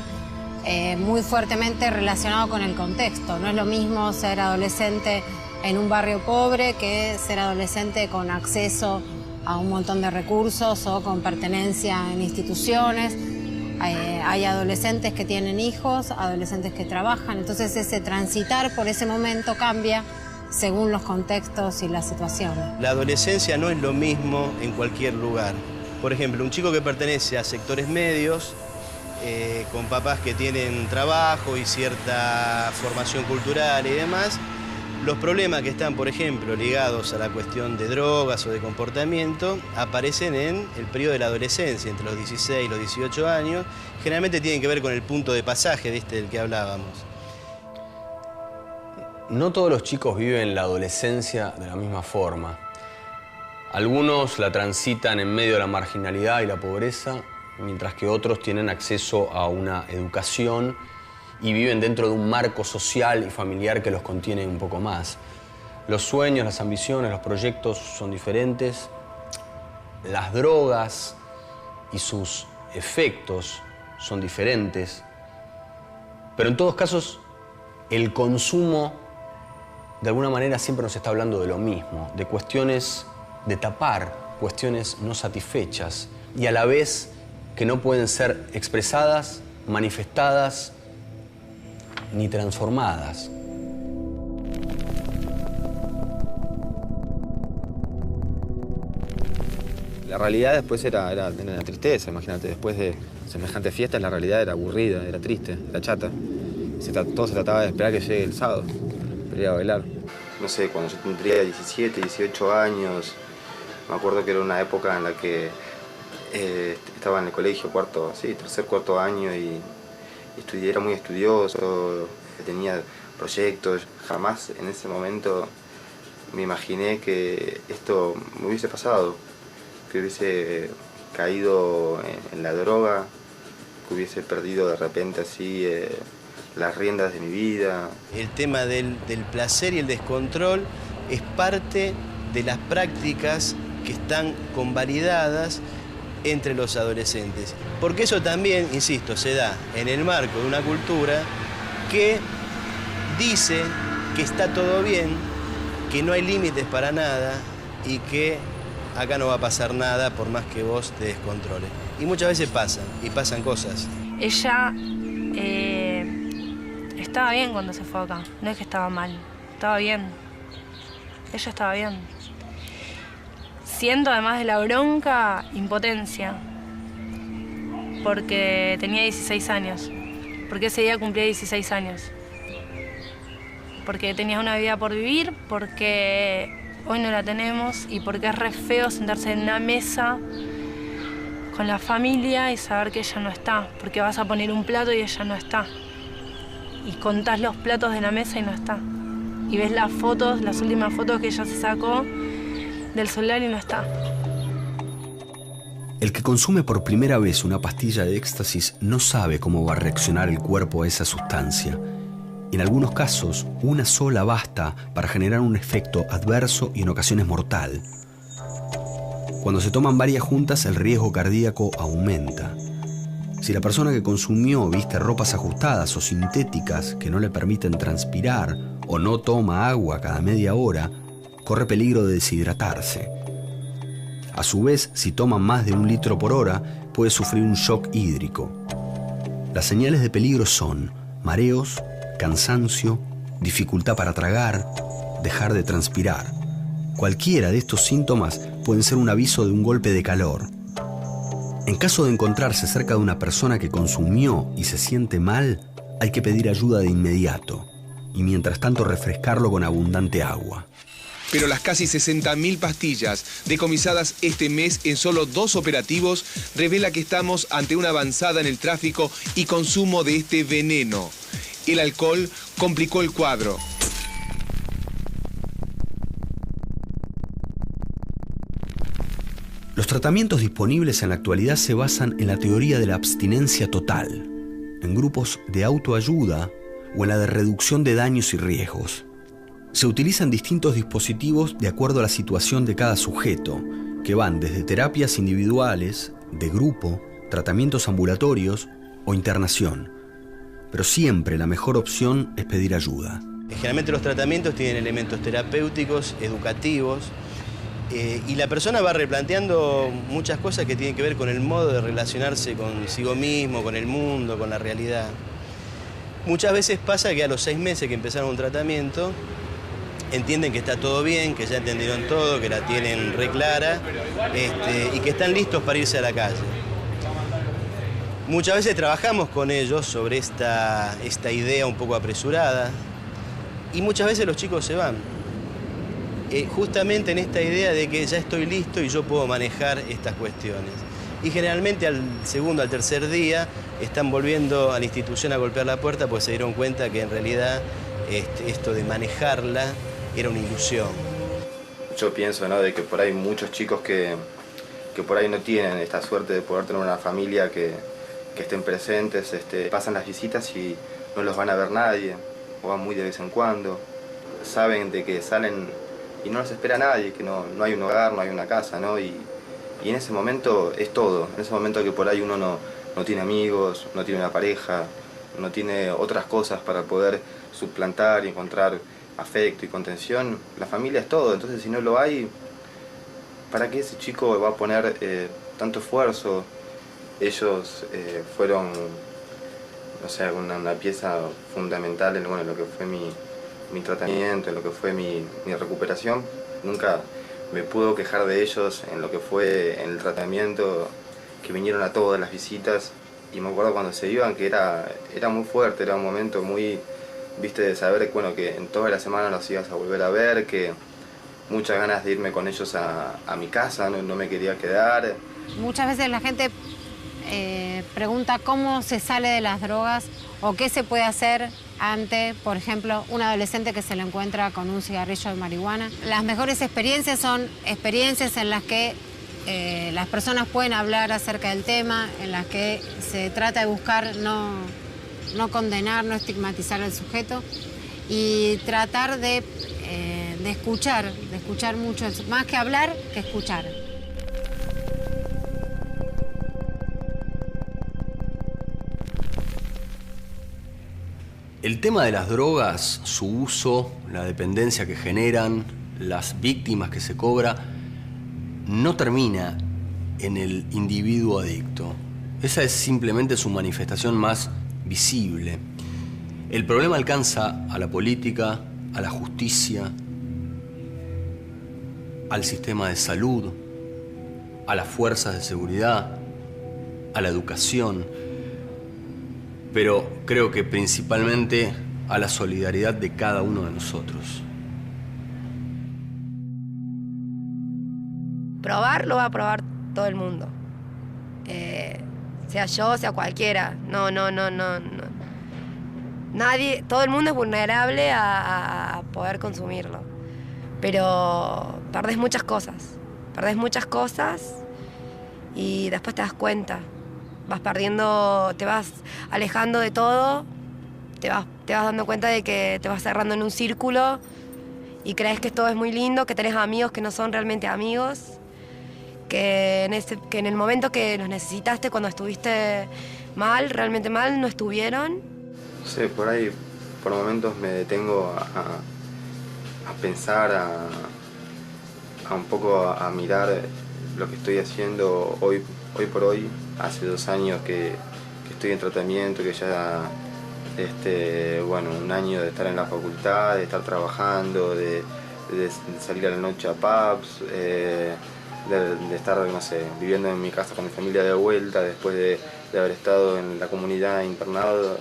muy fuertemente relacionado con el contexto. No es lo mismo ser adolescente en un barrio pobre que ser adolescente con acceso a un montón de recursos o con pertenencia en instituciones. Hay adolescentes que tienen hijos, adolescentes que trabajan, entonces ese transitar por ese momento cambia según los contextos y las situaciones. La adolescencia no es lo mismo en cualquier lugar. Por ejemplo, un chico que pertenece a sectores medios, con papás que tienen trabajo y cierta formación cultural y demás, los problemas que están, por ejemplo, ligados a la cuestión de drogas o de comportamiento, aparecen en el periodo de la adolescencia, entre los 16 y los 18 años. Generalmente tienen que ver con el punto de pasaje, ¿viste?, del que hablábamos. No todos los chicos viven la adolescencia de la misma forma. Algunos la transitan en medio de la marginalidad y la pobreza, mientras que otros tienen acceso a una educación y viven dentro de un marco social y familiar que los contiene un poco más. Los sueños, las ambiciones, los proyectos son diferentes. Las drogas y sus efectos son diferentes. Pero en todos casos, el consumo de alguna manera siempre nos está hablando de lo mismo, de cuestiones de tapar, cuestiones no satisfechas y a la vez que no pueden ser expresadas, manifestadas ni transformadas. La realidad después era tristeza, imagínate, después de semejantes fiestas la realidad era aburrida, era triste, era chata. Todo se trataba de esperar que llegue el sábado. Ir a bailar. No sé, cuando yo tendría 17, 18 años, me acuerdo que era una época en la que estaba en el colegio, tercer, cuarto año y era muy estudioso, tenía proyectos. Jamás en ese momento me imaginé que esto me hubiese pasado, que hubiese caído en la droga, que hubiese perdido de repente así las riendas de mi vida. El tema del placer y el descontrol es parte de las prácticas que están convalidadas entre los adolescentes. Porque eso también, insisto, se da en el marco de una cultura que dice que está todo bien, que no hay límites para nada y que acá no va a pasar nada por más que vos te descontroles. Y muchas veces pasan cosas. Ella estaba bien cuando se fue acá, no es que estaba mal, estaba bien. Ella estaba bien. Siento, además de la bronca, impotencia. Porque tenía 16 años. Porque ese día cumplía 16 años. Porque tenía una vida por vivir, porque hoy no la tenemos y porque es re feo sentarse en una mesa con la familia y saber que ella no está. Porque vas a poner un plato y ella no está. Y contás los platos de la mesa y no está. Y ves las fotos, las últimas fotos que ella se sacó del celular y no está. El que consume por primera vez una pastilla de éxtasis no sabe cómo va a reaccionar el cuerpo a esa sustancia En algunos casos, una sola basta para generar un efecto adverso y en ocasiones mortal. Cuando se toman varias juntas, el riesgo cardíaco aumenta. Si la persona que consumió viste ropas ajustadas o sintéticas que no le permiten transpirar o no toma agua cada media hora, corre peligro de deshidratarse. A su vez, si toma más de 1 litro por hora, puede sufrir un shock hídrico. Las señales de peligro son mareos, cansancio, dificultad para tragar, dejar de transpirar. Cualquiera de estos síntomas pueden ser un aviso de un golpe de calor. En caso de encontrarse cerca de una persona que consumió y se siente mal, hay que pedir ayuda de inmediato y mientras tanto refrescarlo con abundante agua. Pero las casi 60.000 pastillas decomisadas este mes en solo 2 operativos revela que estamos ante una avanzada en el tráfico y consumo de este veneno. El alcohol complicó el cuadro. Los tratamientos disponibles en la actualidad se basan en la teoría de la abstinencia total, en grupos de autoayuda o en la de reducción de daños y riesgos. Se utilizan distintos dispositivos de acuerdo a la situación de cada sujeto, que van desde terapias individuales, de grupo, tratamientos ambulatorios o internación. Pero siempre la mejor opción es pedir ayuda. Generalmente los tratamientos tienen elementos terapéuticos, educativos, y la persona va replanteando muchas cosas que tienen que ver con el modo de relacionarse consigo mismo, con el mundo, con la realidad. Muchas veces pasa que a los 6 meses que empezaron un tratamiento, entienden que está todo bien, que ya entendieron todo, que la tienen re clara, y que están listos para irse a la calle. Muchas veces trabajamos con ellos sobre esta idea un poco apresurada, y muchas veces los chicos se van. Justamente en esta idea de que ya estoy listo y yo puedo manejar estas cuestiones. Y generalmente al segundo, al tercer día, están volviendo a la institución a golpear la puerta porque se dieron cuenta que en realidad esto de manejarla era una ilusión. Yo pienso, ¿no?, de que por ahí muchos chicos que por ahí no tienen esta suerte de poder tener una familia que estén presentes, pasan las visitas y no los van a ver nadie, o van muy de vez en cuando. Saben de que salen y no los espera nadie, que no hay un hogar, no hay una casa, ¿no? Y en ese momento es todo. En ese momento que por ahí uno no tiene amigos, no tiene una pareja, no tiene otras cosas para poder suplantar y encontrar afecto y contención, la familia es todo. Entonces si no lo hay, ¿para qué ese chico va a poner tanto esfuerzo? Ellos fueron, no sé, una pieza fundamental en lo que fue mi tratamiento, en lo que fue mi recuperación. Nunca me puedo quejar de ellos en lo que fue en el tratamiento, que vinieron a todas las visitas. Y me acuerdo cuando se iban que era muy fuerte, era un momento muy, viste, de saber que en toda la semana nos ibas a volver a ver, que muchas ganas de irme con ellos a mi casa, no me quería quedar. Muchas veces la gente pregunta cómo se sale de las drogas o qué se puede hacer ante, por ejemplo, un adolescente que se le encuentra con un cigarrillo de marihuana. Las mejores experiencias son experiencias en las que las personas pueden hablar acerca del tema, en las que se trata de buscar no condenar, no estigmatizar al sujeto y tratar de escuchar mucho, más que hablar, que escuchar. El tema de las drogas, su uso, la dependencia que generan, las víctimas que se cobra, no termina en el individuo adicto. Esa es simplemente su manifestación más visible. El problema alcanza a la política, a la justicia, al sistema de salud, a las fuerzas de seguridad, a la educación, pero creo que principalmente a la solidaridad de cada uno de nosotros. Probar lo va a probar todo el mundo. Sea yo, sea cualquiera. No. Nadie, todo el mundo es vulnerable a poder consumirlo. Pero perdés muchas cosas. Y después te das cuenta. Vas perdiendo, te vas alejando de todo te vas dando cuenta de que te vas cerrando en un círculo y crees que todo es muy lindo, que tenés amigos que no son realmente amigos, que en el momento que los necesitaste, cuando estuviste mal, realmente mal, no estuvieron. No sé, por ahí, por momentos me detengo a pensar, a un poco a mirar lo que estoy haciendo hoy por hoy. Hace 2 años que estoy en tratamiento, que ya, bueno, 1 año de estar en la facultad, de estar trabajando, de salir a la noche a pubs, de estar, no sé, viviendo en mi casa con mi familia de vuelta, después de haber estado en la comunidad internado.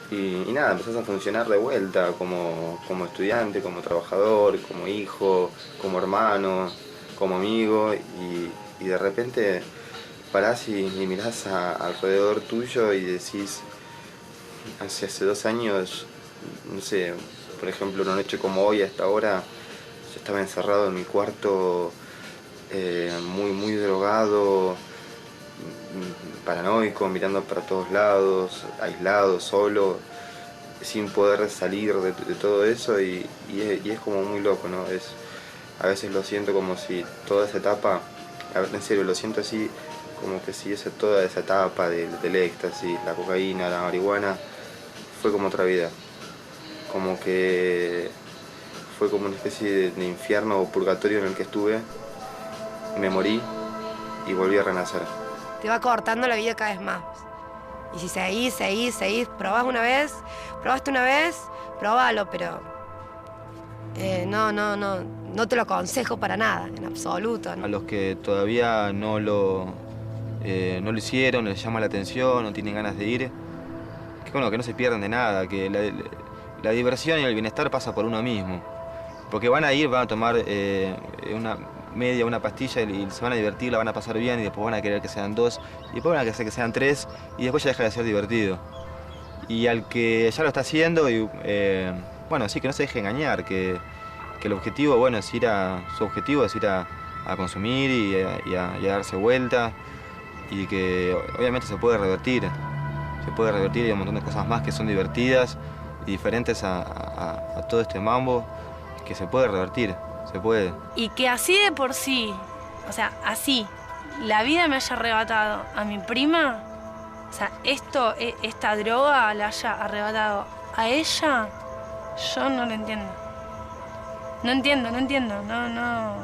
Y nada, empezás a funcionar de vuelta como estudiante, como trabajador, como hijo, como hermano, como amigo, y de repente parás y mirás alrededor tuyo y decís, hace 2 años, no sé, por ejemplo, una noche como hoy, a esta hora, yo estaba encerrado en mi cuarto, muy drogado, paranoico, mirando para todos lados, aislado, solo, sin poder salir de todo eso, y es como muy loco, ¿no? A veces lo siento como si toda esa etapa, en serio, lo siento así, como que si toda esa etapa del éxtasis, la cocaína, la marihuana, fue como otra vida. Como que fue como una especie de infierno o purgatorio en el que estuve, me morí y volví a renacer. Te va cortando la vida cada vez más. Y si seguís, probaste una vez, probalo, pero no te lo aconsejo para nada, en absoluto, ¿no? A los que todavía no lo hicieron, les llama la atención, no tienen ganas de ir, que bueno, que no se pierdan de nada, que la diversión y el bienestar pasa por uno mismo. Porque van a tomar una pastilla y se van a divertir, la van a pasar bien, y después van a querer que sean 2, y después van a querer que sean 3, y después ya deja de ser divertido. Y al que ya lo está haciendo, bueno, sí, que no se deje engañar, que el objetivo, bueno, su objetivo es ir a consumir y a darse vuelta, y que obviamente se puede revertir, y hay un montón de cosas más que son divertidas y diferentes a todo este mambo, que se puede revertir. Se puede. Y que así de por sí, o sea, así, la vida me haya arrebatado a mi prima, o sea, esta droga la haya arrebatado a ella, yo no lo entiendo. No entiendo, no.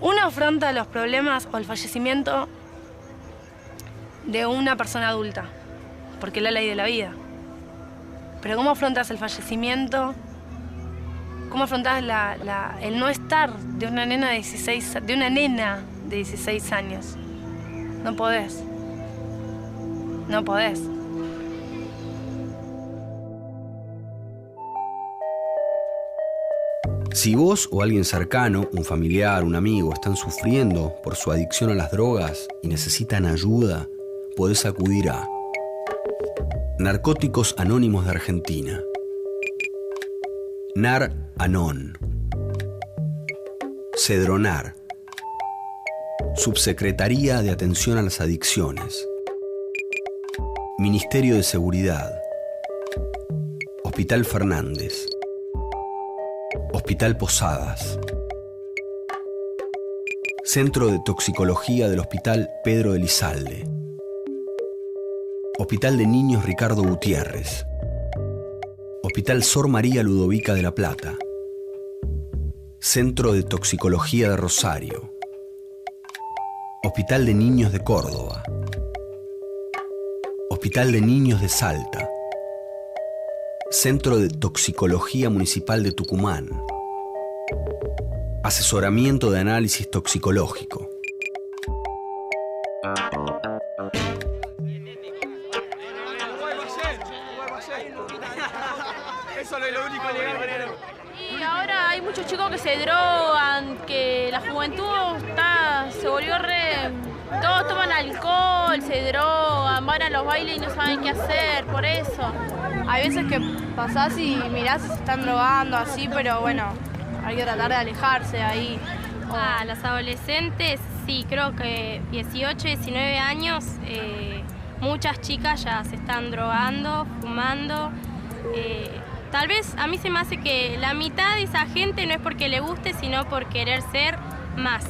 Uno afronta los problemas o el fallecimiento de una persona adulta, porque es la ley de la vida. Pero ¿cómo afrontas el fallecimiento? ¿Cómo afrontás el no estar de una nena de 16 años? No podés. Si vos o alguien cercano, un familiar, un amigo, están sufriendo por su adicción a las drogas y necesitan ayuda, podés acudir a Narcóticos Anónimos de Argentina. NAR Anon. Cedronar. Subsecretaría de Atención a las Adicciones. Ministerio de Seguridad. Hospital Fernández. Hospital Posadas. Centro de Toxicología del Hospital Pedro Elizalde. Hospital de Niños Ricardo Gutiérrez. Hospital Sor María Ludovica de la Plata. Centro de Toxicología de Rosario. Hospital de Niños de Córdoba. Hospital de Niños de Salta. Centro de Toxicología Municipal de Tucumán. Asesoramiento de análisis toxicológico. Y ahora hay muchos chicos que se drogan, que la juventud se volvió todos toman alcohol, se drogan, van a los bailes y no saben qué hacer, por eso. Hay veces que pasás y mirás y se están drogando así, pero bueno, hay que tratar de alejarse de ahí. Los adolescentes, sí, creo que 18, 19 años muchas chicas ya se están drogando, fumando. Tal vez a mí se me hace que la mitad de esa gente no es porque le guste, sino por querer ser más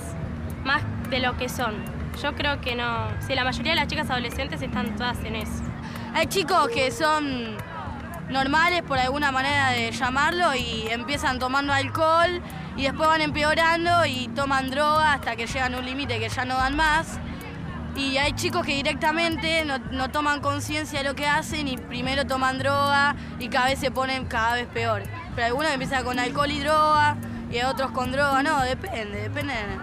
de lo que son. Yo creo que no. Si la mayoría de las chicas adolescentes están todas en eso. Hay chicos que son normales, por alguna manera de llamarlo, y empiezan tomando alcohol y después van empeorando y toman droga hasta que llegan a un límite que ya no dan más. Y hay chicos que directamente no toman conciencia de lo que hacen y primero toman droga y cada vez se ponen cada vez peor. Pero algunos empiezan con alcohol y droga y otros con droga. No, depende de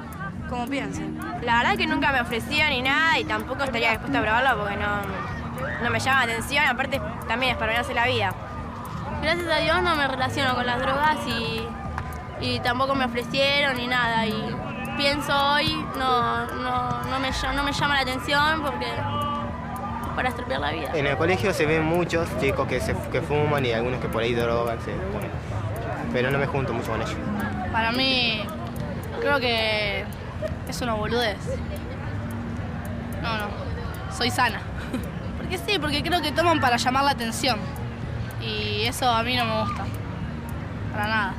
cómo piensen. La verdad que nunca me ofrecía ni nada y tampoco estaría dispuesta a probarlo porque no me llama la atención. Aparte también es para ganarse la vida. Gracias a Dios no me relaciono con las drogas y tampoco me ofrecieron ni nada. Y pienso hoy, no me llama la atención porque para estropear la vida. En el colegio se ven muchos chicos que fuman y algunos que por ahí drogan, pero no me junto mucho con ellos. Para mí, creo que es una boludez. No, soy sana. Porque sí, porque creo que toman para llamar la atención. Y eso a mí no me gusta. Para nada.